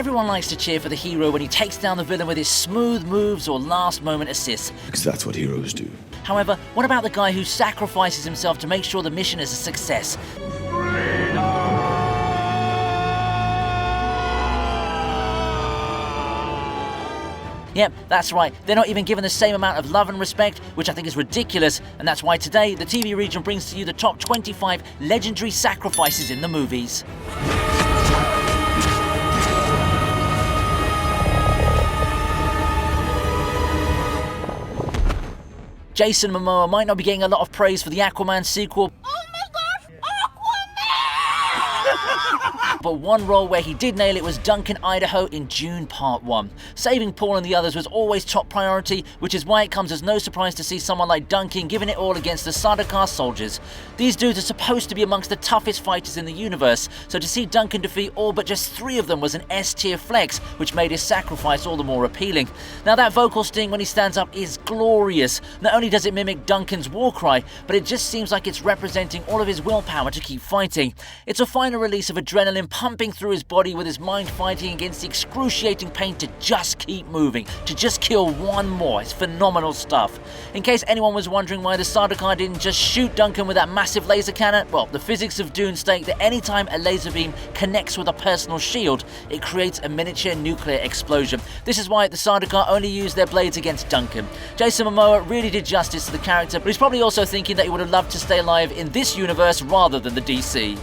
everyone likes to cheer for the hero when he takes down the villain with his smooth moves or last-moment assists. Because that's what heroes do. However, what about the guy who sacrifices himself to make sure the mission is a success? Yep, that's right, they're not even given the same amount of love and respect, which I think is ridiculous, and that's why today the TV region brings to you the top 25 legendary sacrifices in the movies. Jason Momoa might not be getting a lot of praise for the Aquaman sequel. But one role where he did nail it was Duncan Idaho in Dune Part 1. Saving Paul and the others was always top priority, which is why it comes as no surprise to see someone like Duncan giving it all against the Sardaukar soldiers. These dudes are supposed to be amongst the toughest fighters in the universe, so to see Duncan defeat all but just 3 of them was an S-tier flex, which made his sacrifice all the more appealing. Now that vocal sting when he stands up is glorious. Not only does it mimic Duncan's war cry, but it just seems like it's representing all of his willpower to keep fighting. It's a final release of adrenaline pumping through his body with his mind fighting against the excruciating pain to just keep moving, to just kill one more. It's phenomenal stuff. In case anyone was wondering why the Sardaukar didn't just shoot Duncan with that massive laser cannon, well, the physics of Dune state that anytime a laser beam connects with a personal shield, it creates a miniature nuclear explosion. This is why the Sardaukar only used their blades against Duncan. Jason Momoa really did justice to the character, but he's probably also thinking that he would have loved to stay alive in this universe rather than the DC.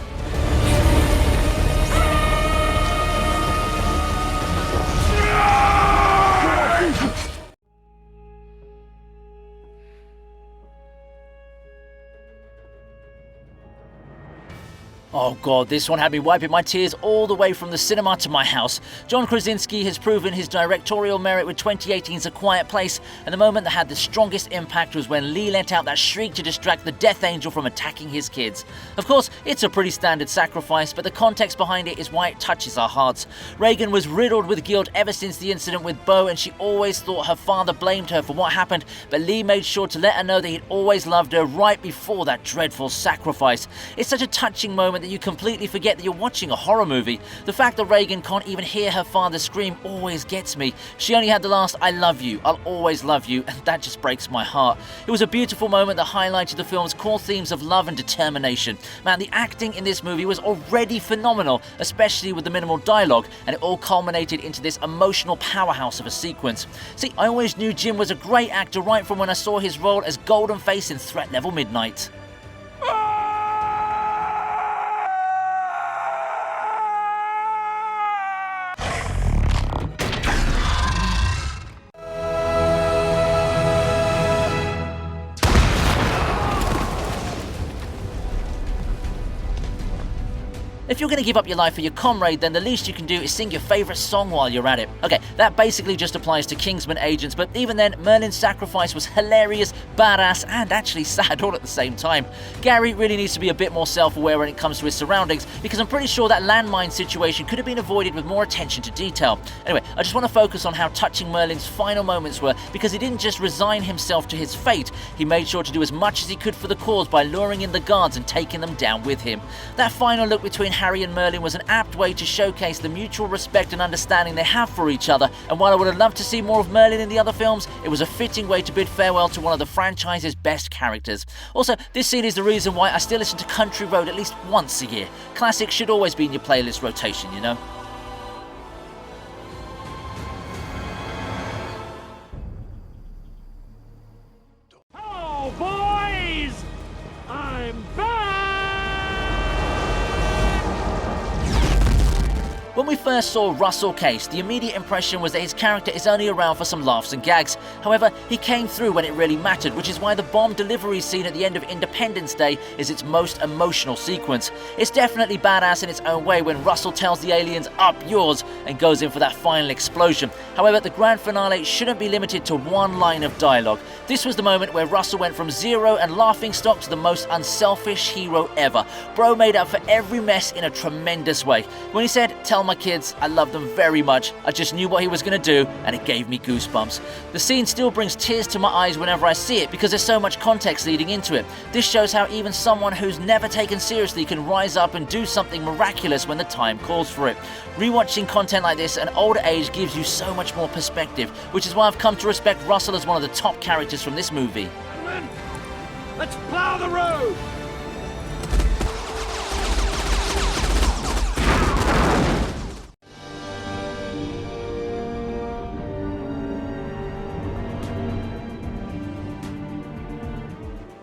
Oh god, this one had me wiping my tears all the way from the cinema to my house. John Krasinski has proven his directorial merit with 2018's A Quiet Place, and the moment that had the strongest impact was when Lee let out that shriek to distract the Death Angel from attacking his kids. Of course, it's a pretty standard sacrifice, but the context behind it is why it touches our hearts. Reagan was riddled with guilt ever since the incident with Bo, and she always thought her father blamed her for what happened, but Lee made sure to let her know that he'd always loved her right before that dreadful sacrifice. It's such a touching moment that you completely forget that you're watching a horror movie. The fact that Reagan can't even hear her father scream always gets me. She only had the last "I love you, I'll always love you," and that just breaks my heart. It was a beautiful moment that highlighted the film's core themes of love and determination. Man, the acting in this movie was already phenomenal, especially with the minimal dialogue, and it all culminated into this emotional powerhouse of a sequence. See, I always knew Jim was a great actor right from when I saw his role as Golden Face in Threat Level Midnight. If you're going to give up your life for your comrade, then the least you can do is sing your favourite song while you're at it. Okay, that basically just applies to Kingsman agents, but even then, Merlin's sacrifice was hilarious, badass, and actually sad all at the same time. Gary really needs to be a bit more self-aware when it comes to his surroundings, because I'm pretty sure that landmine situation could have been avoided with more attention to detail. Anyway, I just want to focus on how touching Merlin's final moments were, because he didn't just resign himself to his fate, he made sure to do as much as he could for the cause by luring in the guards and taking them down with him. That final look between Harry and Merlin was an apt way to showcase the mutual respect and understanding they have for each other, and while I would have loved to see more of Merlin in the other films, it was a fitting way to bid farewell to one of the franchise's best characters. Also, this scene is the reason why I still listen to Country Road at least once a year. Classics should always be in your playlist rotation, you know? Hello, boys! I'm back! When we first saw Russell Case, the immediate impression was that his character is only around for some laughs and gags. However, he came through when it really mattered, which is why the bomb delivery scene at the end of Independence Day is its most emotional sequence. It's definitely badass in its own way when Russell tells the aliens, "Up yours," and goes in for that final explosion. However, the grand finale shouldn't be limited to one line of dialogue. This was the moment where Russell went from zero and laughingstock to the most unselfish hero ever. Bro made up for every mess in a tremendous way. When he said, "Tell my kids moments. I love them very much. I just knew what he was going to do, and it gave me goosebumps. The scene still brings tears to my eyes whenever I see it because there's so much context leading into it. This shows how even someone who's never taken seriously can rise up and do something miraculous when the time calls for it. Rewatching content like this at an older age gives you so much more perspective, which is why I've come to respect Russell as one of the top characters from this movie. Gentlemen, let's plow the road!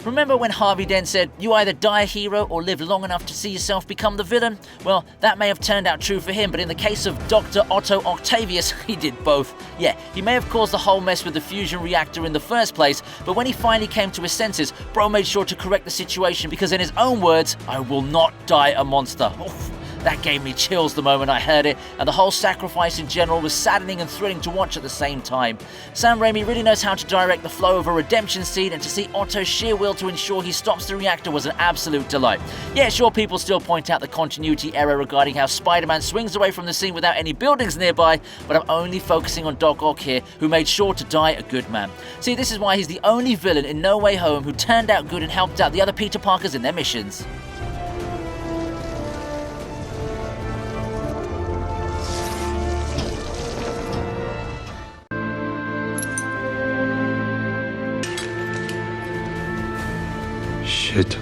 Remember when Harvey Dent said, "You either die a hero or live long enough to see yourself become the villain"? Well, that may have turned out true for him, but in the case of Dr. Otto Octavius, he did both. Yeah, he may have caused the whole mess with the fusion reactor in the first place, but when he finally came to his senses, Bro made sure to correct the situation because in his own words, "I will not die a monster." Oof. That gave me chills the moment I heard it, and the whole sacrifice in general was saddening and thrilling to watch at the same time. Sam Raimi really knows how to direct the flow of a redemption scene, and to see Otto's sheer will to ensure he stops the reactor was an absolute delight. Yeah, sure, people still point out the continuity error regarding how Spider-Man swings away from the scene without any buildings nearby, but I'm only focusing on Doc Ock here, who made sure to die a good man. See, this is why he's the only villain in No Way Home who turned out good and helped out the other Peter Parkers in their missions. Shit.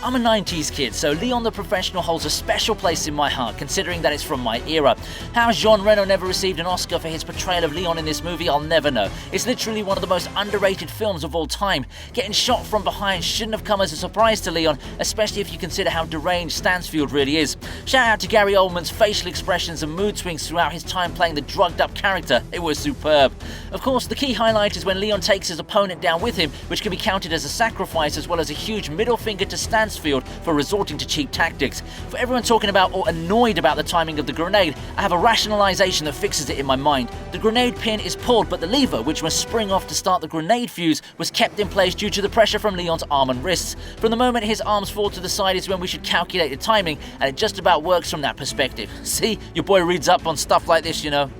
I'm a 90s kid, so Leon the Professional holds a special place in my heart, considering that it's from my era. How Jean Reno never received an Oscar for his portrayal of Leon in this movie, I'll never know. It's literally one of the most underrated films of all time. Getting shot from behind shouldn't have come as a surprise to Leon, especially if you consider how deranged Stansfield really is. Shout out to Gary Oldman's facial expressions and mood swings throughout his time playing the drugged-up character. It was superb. Of course, the key highlight is when Leon takes his opponent down with him, which can be counted as a sacrifice as well as a huge middle finger to Stansfield for resorting to cheap tactics. For everyone talking about or annoyed about the timing of the grenade, I have a rationalization that fixes it in my mind. The grenade pin is pulled, but the lever, which must spring off to start the grenade fuse, was kept in place due to the pressure from Leon's arm and wrists. From the moment his arms fall to the side is when we should calculate the timing, and it just about works from that perspective. See, your boy reads up on stuff like this, you know.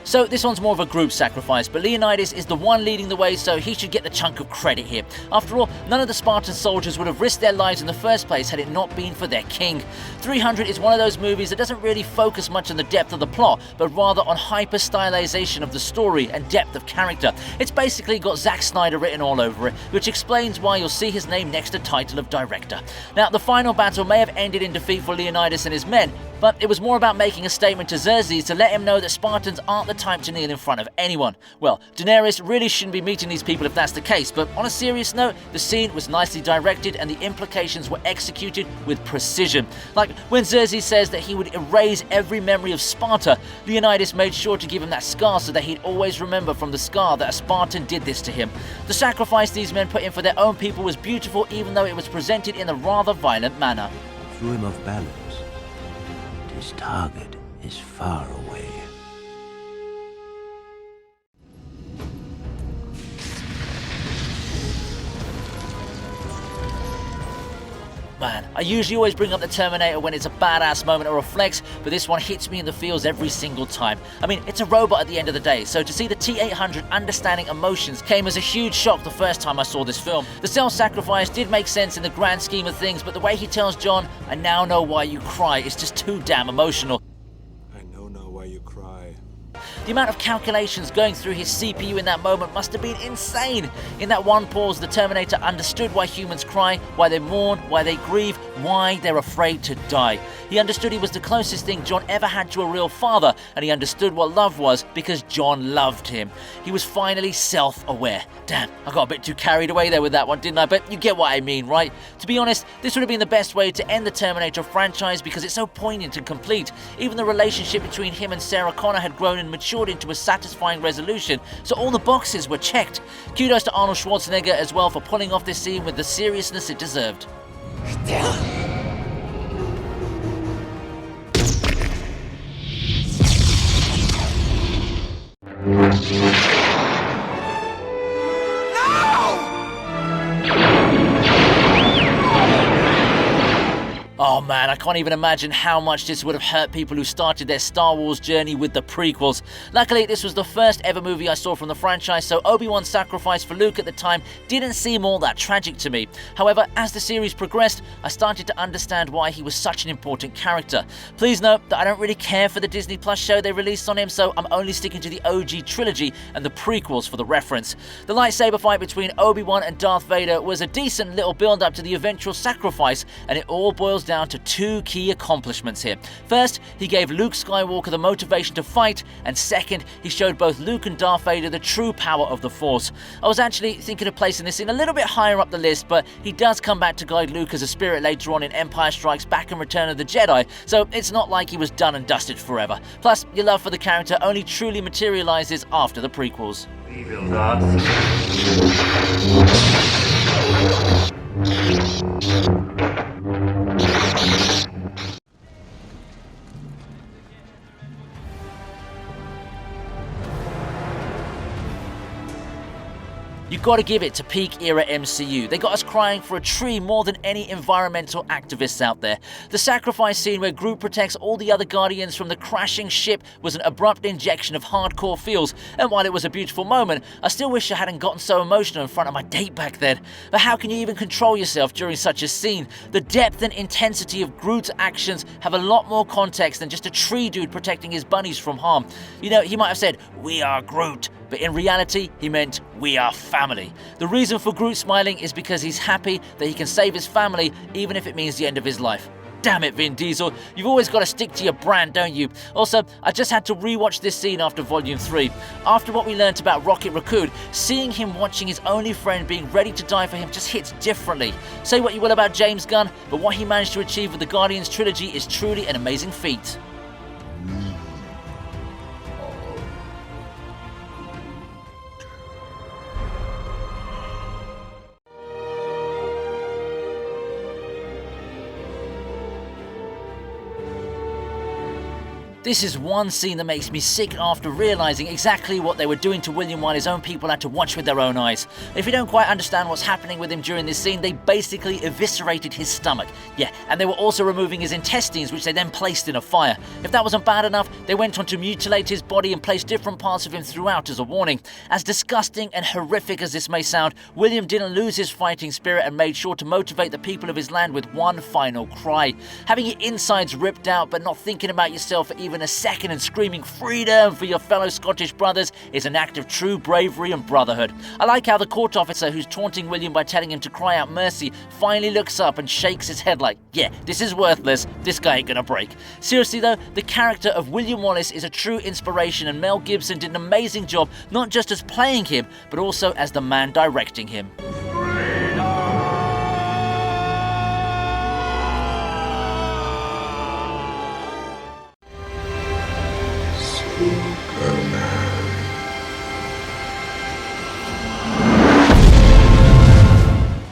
So this one's more of a group sacrifice, but Leonidas is the one leading the way, so he should get the chunk of credit here. After all, none of the Spartan soldiers would have risked their lives in the first place had it not been for their king. 300 is one of those movies that doesn't really focus much on the depth of the plot, but rather on hyper-stylization of the story and depth of character. It's basically got Zack Snyder written all over it, which explains why you'll see his name next to title of director. Now, the final battle may have ended in defeat for Leonidas and his men, but it was more about making a statement to Xerxes to let him know that Spartans aren't the type to kneel in front of anyone. Well, Daenerys really shouldn't be meeting these people if that's the case, but on a serious note, the scene was nicely directed and the implications were executed with precision. Like when Xerxes says that he would erase every memory of Sparta, Leonidas made sure to give him that scar so that he'd always remember from the scar that a Spartan did this to him. The sacrifice these men put in for their own people was beautiful, even though it was presented in a rather violent manner. Threw him off balance. His target is far away. Man, I usually always bring up the Terminator when it's a badass moment or a flex, but this one hits me in the feels every single time. I mean, it's a robot at the end of the day, so to see the T-800 understanding emotions came as a huge shock the first time I saw this film. The self-sacrifice did make sense in the grand scheme of things, but the way he tells John, "I now know why you cry," is just too damn emotional. I know now why you cry. The amount of calculations going through his CPU in that moment must have been insane. In that one pause, the Terminator understood why humans cry, why they mourn, why they grieve, why they're afraid to die. He understood he was the closest thing John ever had to a real father, and he understood what love was because John loved him. He was finally self-aware. Damn, I got a bit too carried away there with that one, didn't I? But you get what I mean, right? To be honest, this would have been the best way to end the Terminator franchise because it's so poignant and complete. Even the relationship between him and Sarah Connor had grown and matured into a satisfying resolution, so all the boxes were checked. Kudos to Arnold Schwarzenegger as well for pulling off this scene with the seriousness it deserved. Oh man, I can't even imagine how much this would have hurt people who started their Star Wars journey with the prequels. Luckily, this was the first ever movie I saw from the franchise, so Obi-Wan's sacrifice for Luke at the time didn't seem all that tragic to me. However, as the series progressed, I started to understand why he was such an important character. Please note that I don't really care for the Disney Plus show they released on him, so I'm only sticking to the OG trilogy and the prequels for the reference. The lightsaber fight between Obi-Wan and Darth Vader was a decent little build-up to the eventual sacrifice, and it all boils down to two key accomplishments here. First, he gave Luke Skywalker the motivation to fight, and second, he showed both Luke and Darth Vader the true power of the Force. I was actually thinking of placing this in a little bit higher up the list, but he does come back to guide Luke as a spirit later on in Empire Strikes Back and Return of the Jedi, so it's not like he was done and dusted forever. Plus, your love for the character only truly materializes after the prequels. Evil Darth. You gotta give it to peak era MCU. They got us crying for a tree more than any environmental activists out there. The sacrifice scene where Groot protects all the other Guardians from the crashing ship was an abrupt injection of hardcore feels, and while it was a beautiful moment, I still wish I hadn't gotten so emotional in front of my date back then. But how can you even control yourself during such a scene? The depth and intensity of Groot's actions have a lot more context than just a tree dude protecting his bunnies from harm. You know, he might have said, "We are Groot," but in reality, he meant, "We are family." The reason for Groot smiling is because he's happy that he can save his family, even if it means the end of his life. Damn it, Vin Diesel, you've always got to stick to your brand, don't you? Also, I just had to rewatch this scene after Volume 3. After what we learnt about Rocket Raccoon, seeing him watching his only friend being ready to die for him just hits differently. Say what you will about James Gunn, but what he managed to achieve with the Guardians trilogy is truly an amazing feat. This is one scene that makes me sick after realizing exactly what they were doing to William while his own people had to watch with their own eyes. If you don't quite understand what's happening with him during this scene, they basically eviscerated his stomach. Yeah, and they were also removing his intestines, which they then placed in a fire. If that wasn't bad enough, they went on to mutilate his body and place different parts of him throughout as a warning. As disgusting and horrific as this may sound, William didn't lose his fighting spirit and made sure to motivate the people of his land with one final cry. Having your insides ripped out but not thinking about yourself for even a second and screaming freedom for your fellow Scottish brothers is an act of true bravery and brotherhood. I like how the court officer who's taunting William by telling him to cry out mercy finally looks up and shakes his head like, yeah, this is worthless, this guy ain't gonna break. Seriously though, the character of William Wallace is a true inspiration, and Mel Gibson did an amazing job not just as playing him, but also as the man directing him.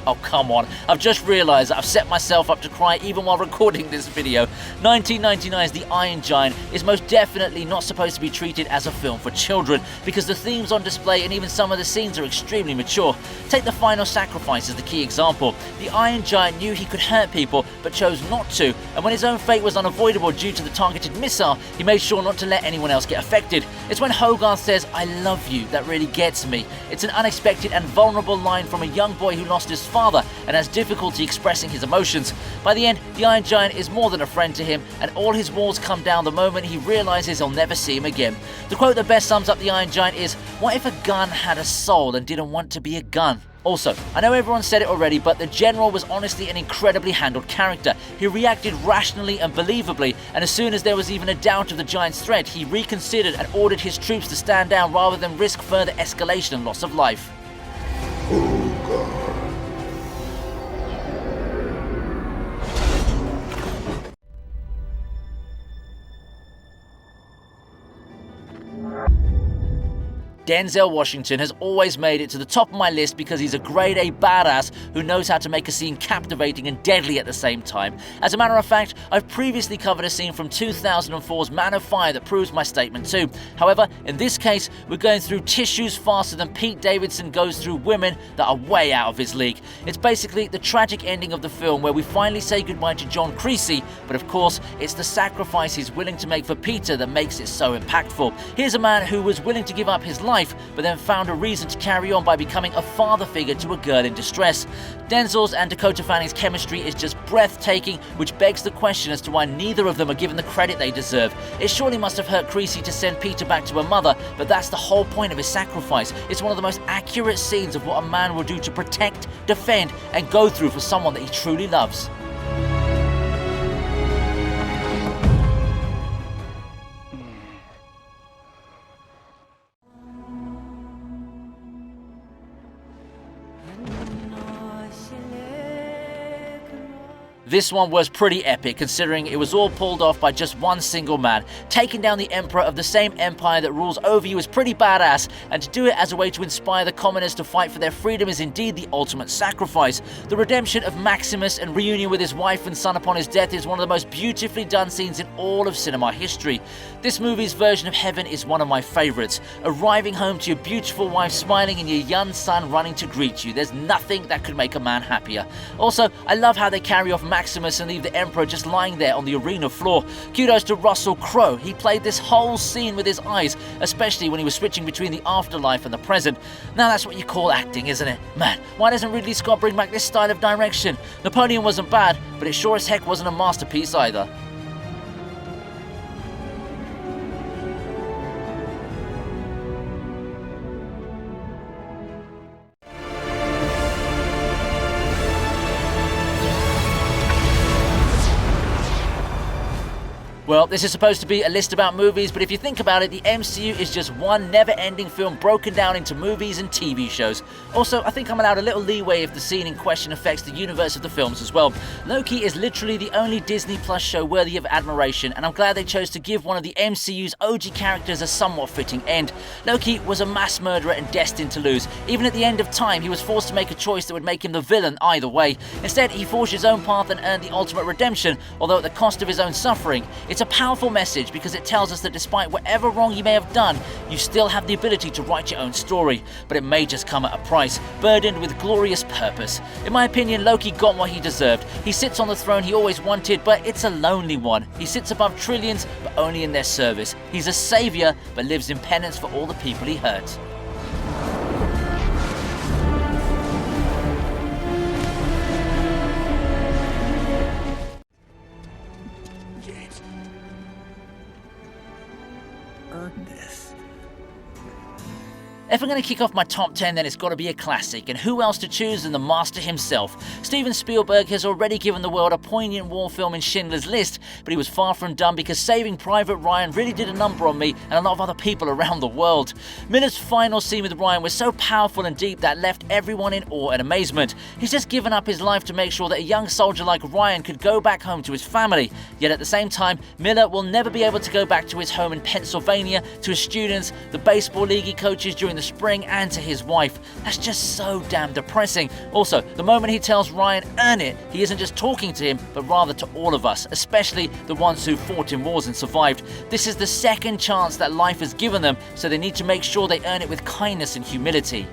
Oh, come on. I've just realised that I've set myself up to cry even while recording this video. 1999's The Iron Giant is most definitely not supposed to be treated as a film for children, because the themes on display and even some of the scenes are extremely mature. Take the final sacrifice as the key example. The Iron Giant knew he could hurt people, but chose not to, and when his own fate was unavoidable due to the targeted missile, he made sure not to let anyone else get affected. It's when Hogarth says, "I love you," that really gets me. It's an unexpected and vulnerable line from a young boy who lost his father and has difficulty expressing his emotions. By the end, the Iron Giant is more than a friend to him, and all his walls come down the moment he realizes he'll never see him again. The quote that best sums up the Iron Giant is, "What if a gun had a soul and didn't want to be a gun?" Also, I know everyone said it already, but the General was honestly an incredibly handled character. He reacted rationally and believably, and as soon as there was even a doubt of the Giant's threat, he reconsidered and ordered his troops to stand down rather than risk further escalation and loss of life. Denzel Washington has always made it to the top of my list because he's a grade A badass who knows how to make a scene captivating and deadly at the same time. As a matter of fact, I've previously covered a scene from 2004's Man of Fire that proves my statement too. However, in this case, we're going through tissues faster than Pete Davidson goes through women that are way out of his league. It's basically the tragic ending of the film where we finally say goodbye to John Creasy, but of course, it's the sacrifice he's willing to make for Peter that makes it so impactful. Here's a man who was willing to give up his life, but then found a reason to carry on by becoming a father figure to a girl in distress. Denzel's and Dakota Fanning's chemistry is just breathtaking, which begs the question as to why neither of them are given the credit they deserve. It surely must have hurt Creasy to send Peter back to her mother, but that's the whole point of his sacrifice. It's one of the most accurate scenes of what a man will do to protect, defend, and go through for someone that he truly loves. This one was pretty epic, considering it was all pulled off by just one single man. Taking down the emperor of the same empire that rules over you is pretty badass, and to do it as a way to inspire the commoners to fight for their freedom is indeed the ultimate sacrifice. The redemption of Maximus and reunion with his wife and son upon his death is one of the most beautifully done scenes in all of cinema history. This movie's version of heaven is one of my favourites. Arriving home to your beautiful wife smiling and your young son running to greet you. There's nothing that could make a man happier. Also, I love how they carry off Maximus and leave the Emperor just lying there on the arena floor. Kudos to Russell Crowe. He played this whole scene with his eyes, especially when he was switching between the afterlife and the present. Now that's what you call acting, isn't it? Man, why doesn't Ridley Scott bring back this style of direction? Napoleon wasn't bad, but it sure as heck wasn't a masterpiece either. Well, this is supposed to be a list about movies, but if you think about it, the MCU is just one never-ending film broken down into movies and TV shows. Also, I think I'm allowed a little leeway if the scene in question affects the universe of the films as well. Loki is literally the only Disney Plus show worthy of admiration, and I'm glad they chose to give one of the MCU's OG characters a somewhat fitting end. Loki was a mass murderer and destined to lose. Even at the end of time, he was forced to make a choice that would make him the villain either way. Instead, he forged his own path and earned the ultimate redemption, although at the cost of his own suffering. It's a powerful message because it tells us that despite whatever wrong you may have done, you still have the ability to write your own story, but it may just come at a price, burdened with glorious purpose. In my opinion, Loki got what he deserved. He sits on the throne he always wanted, but it's a lonely one. He sits above trillions, but only in their service. He's a savior, but lives in penance for all the people he hurt. If I'm going to kick off my top 10, then it's got to be a classic, and who else to choose than the master himself? Steven Spielberg has already given the world a poignant war film in Schindler's List, but he was far from done because Saving Private Ryan really did a number on me and a lot of other people around the world. Miller's final scene with Ryan was so powerful and deep that left everyone in awe and amazement. He's just given up his life to make sure that a young soldier like Ryan could go back home to his family. Yet at the same time, Miller will never be able to go back to his home in Pennsylvania, to his students, the baseball league he coaches during the spring, and to his wife. That's just so damn depressing. Also, the moment he tells Ryan, earn it, he isn't just talking to him, but rather to all of us, especially the ones who fought in wars and survived. This is the second chance that life has given them, so they need to make sure they earn it with kindness and humility.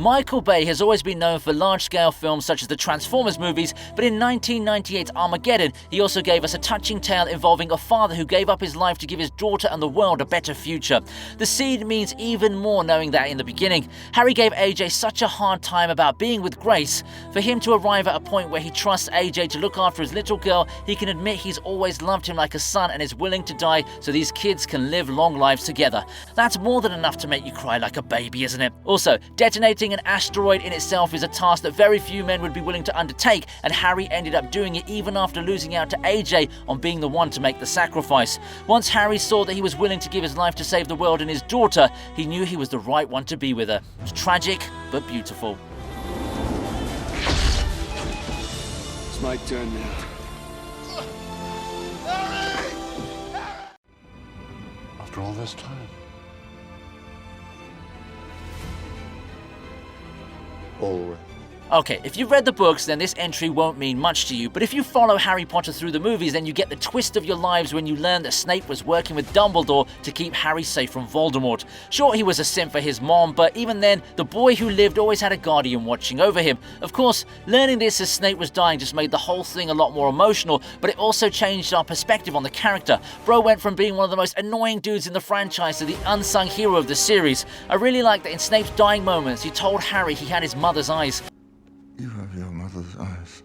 Michael Bay has always been known for large-scale films such as the Transformers movies, but in 1998's Armageddon, he also gave us a touching tale involving a father who gave up his life to give his daughter and the world a better future. The seed means even more knowing that in the beginning. Harry gave AJ such a hard time about being with Grace. For him to arrive at a point where he trusts AJ to look after his little girl, he can admit he's always loved him like a son and is willing to die so these kids can live long lives together. That's more than enough to make you cry like a baby, isn't it? Also, detonating an asteroid in itself is a task that very few men would be willing to undertake, and Harry ended up doing it even after losing out to AJ on being the one to make the sacrifice. Once Harry saw that he was willing to give his life to save the world and his daughter, he knew he was the right one to be with her. It was tragic, but beautiful. It's my turn now. After all this time. Always. Okay, if you've read the books, then this entry won't mean much to you, but if you follow Harry Potter through the movies, then you get the twist of your lives when you learn that Snape was working with Dumbledore to keep Harry safe from Voldemort. Sure, he was a simp for his mom, but even then, the boy who lived always had a guardian watching over him. Of course, learning this as Snape was dying just made the whole thing a lot more emotional, but it also changed our perspective on the character. Bro went from being one of the most annoying dudes in the franchise to the unsung hero of the series. I really like that in Snape's dying moments, he told Harry he had his mother's eyes. You have your mother's eyes.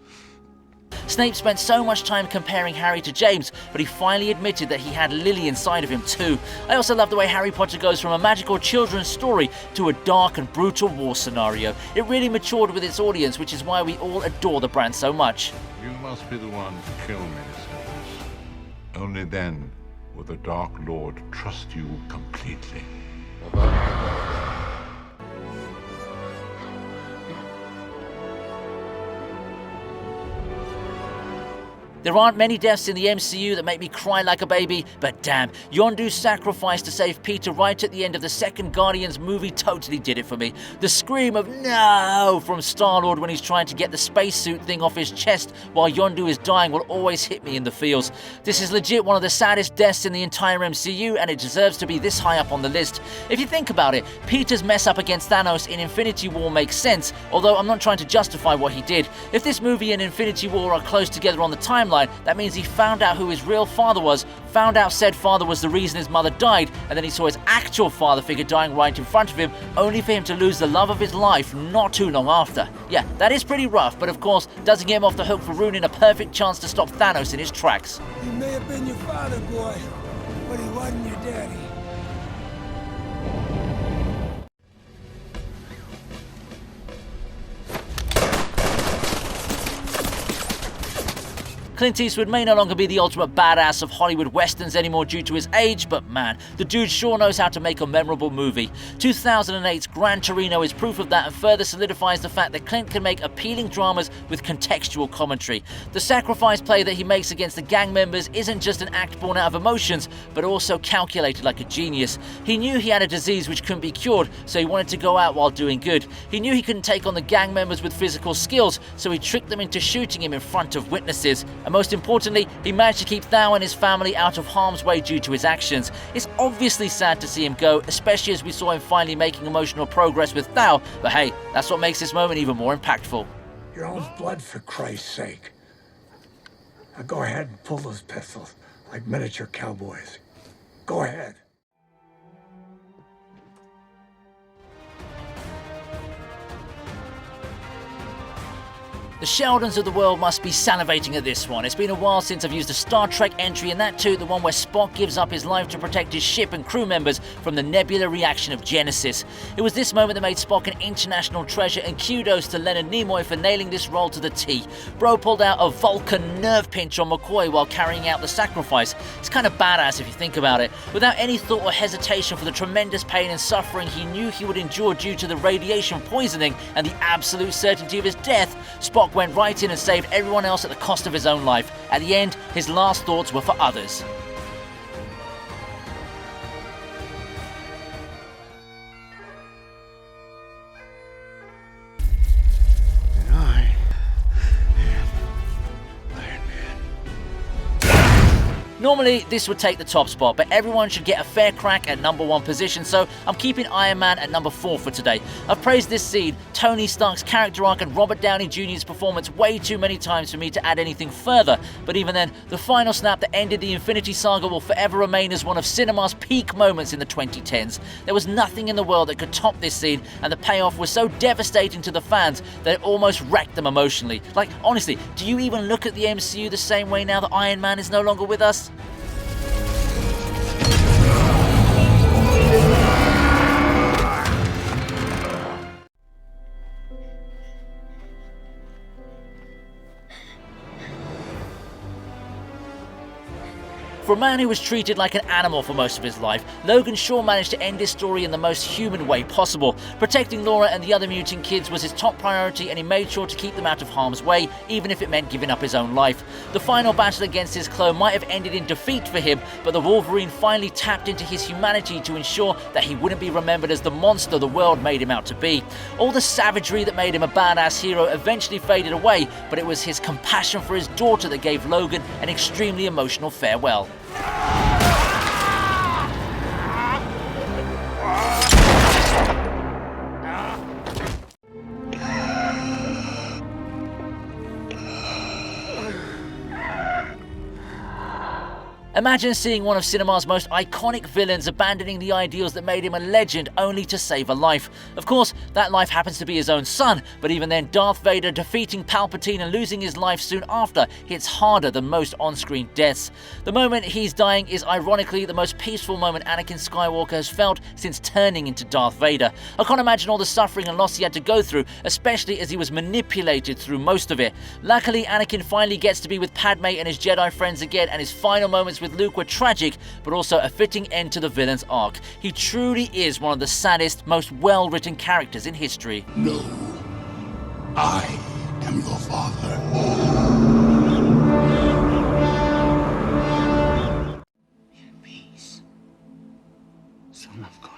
Snape spent so much time comparing Harry to James, but he finally admitted that he had Lily inside of him too. I also love the way Harry Potter goes from a magical children's story to a dark and brutal war scenario. It really matured with its audience, which is why we all adore the brand so much. You must be the one to kill me, Snape. Only then will the Dark Lord trust you completely. There aren't many deaths in the MCU that make me cry like a baby, but damn, Yondu's sacrifice to save Peter right at the end of the second Guardians movie totally did it for me. The scream of no from Star-Lord when he's trying to get the spacesuit thing off his chest while Yondu is dying will always hit me in the feels. This is legit one of the saddest deaths in the entire MCU, and it deserves to be this high up on the list. If you think about it, Peter's mess up against Thanos in Infinity War makes sense, although I'm not trying to justify what he did. If this movie and Infinity War are close together on the timeline, that means he found out who his real father was, found out said father was the reason his mother died, and then he saw his actual father figure dying right in front of him, only for him to lose the love of his life not too long after. Yeah, that is pretty rough, but of course doesn't get him off the hook for ruining a perfect chance to stop Thanos in his tracks. He may have been your father, boy, but he wasn't your daddy. Clint Eastwood may no longer be the ultimate badass of Hollywood westerns anymore due to his age, but man, the dude sure knows how to make a memorable movie. 2008's Gran Torino is proof of that and further solidifies the fact that Clint can make appealing dramas with contextual commentary. The sacrifice play that he makes against the gang members isn't just an act born out of emotions, but also calculated like a genius. He knew he had a disease which couldn't be cured, so he wanted to go out while doing good. He knew he couldn't take on the gang members with physical skills, so he tricked them into shooting him in front of witnesses. And most importantly, he managed to keep Thao and his family out of harm's way due to his actions. It's obviously sad to see him go, especially as we saw him finally making emotional progress with Thao, but hey, that's what makes this moment even more impactful. Your own blood, for Christ's sake. Now go ahead and pull those pistols like miniature cowboys. Go ahead. The Sheldons of the world must be salivating at this one. It's been a while since I've used a Star Trek entry, and that too, the one where Spock gives up his life to protect his ship and crew members from the nebula reaction of Genesis. It was this moment that made Spock an international treasure, and kudos to Leonard Nimoy for nailing this role to the T. Bro pulled out a Vulcan nerve pinch on McCoy while carrying out the sacrifice. It's kind of badass if you think about it. Without any thought or hesitation for the tremendous pain and suffering he knew he would endure due to the radiation poisoning and the absolute certainty of his death, Spock went right in and saved everyone else at the cost of his own life. At the end, his last thoughts were for others. And I am Iron Man. Normally, this would take the top spot, but everyone should get a fair crack at number 1 position, so I'm keeping Iron Man at number 4 for today. I've praised this scene, Tony Stark's character arc, and Robert Downey Jr.'s performance way too many times for me to add anything further, but even then, the final snap that ended the Infinity Saga will forever remain as one of cinema's peak moments in the 2010s. There was nothing in the world that could top this scene, and the payoff was so devastating to the fans that it almost wrecked them emotionally. Like, honestly, do you even look at the MCU the same way now that Iron Man is no longer with us? For a man who was treated like an animal for most of his life, Logan sure managed to end his story in the most human way possible. Protecting Laura and the other mutant kids was his top priority, and he made sure to keep them out of harm's way, even if it meant giving up his own life. The final battle against his clone might have ended in defeat for him, but the Wolverine finally tapped into his humanity to ensure that he wouldn't be remembered as the monster the world made him out to be. All the savagery that made him a badass hero eventually faded away, but it was his compassion for his daughter that gave Logan an extremely emotional farewell. Imagine seeing one of cinema's most iconic villains abandoning the ideals that made him a legend only to save a life. Of course, that life happens to be his own son, but even then, Darth Vader defeating Palpatine and losing his life soon after hits harder than most on-screen deaths. The moment he's dying is ironically the most peaceful moment Anakin Skywalker has felt since turning into Darth Vader. I can't imagine all the suffering and loss he had to go through, especially as he was manipulated through most of it. Luckily, Anakin finally gets to be with Padme and his Jedi friends again, and his final moments with Luke were tragic, but also a fitting end to the villain's arc. He truly is one of the saddest, most well-written characters in history. No, I am your father. In peace, son of God.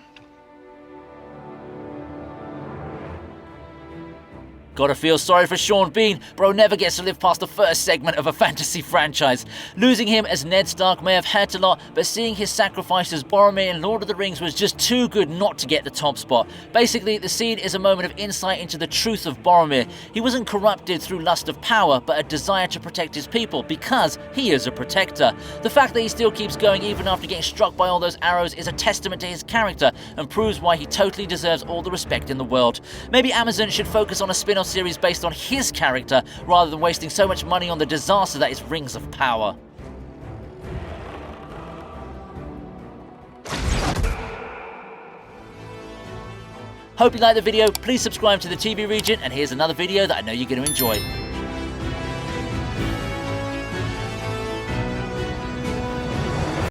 Gotta feel sorry for Sean Bean, bro never gets to live past the first segment of a fantasy franchise. Losing him as Ned Stark may have hurt a lot, but seeing his sacrifice as Boromir in Lord of the Rings was just too good not to get the top spot. Basically, the scene is a moment of insight into the truth of Boromir. He wasn't corrupted through lust of power, but a desire to protect his people because he is a protector. The fact that he still keeps going even after getting struck by all those arrows is a testament to his character and proves why he totally deserves all the respect in the world. Maybe Amazon should focus on a spin-off series based on his character rather than wasting so much money on the disaster that is Rings of Power. Hope you liked the video. Please subscribe to the TV Regent, and here's another video that I know you're going to enjoy.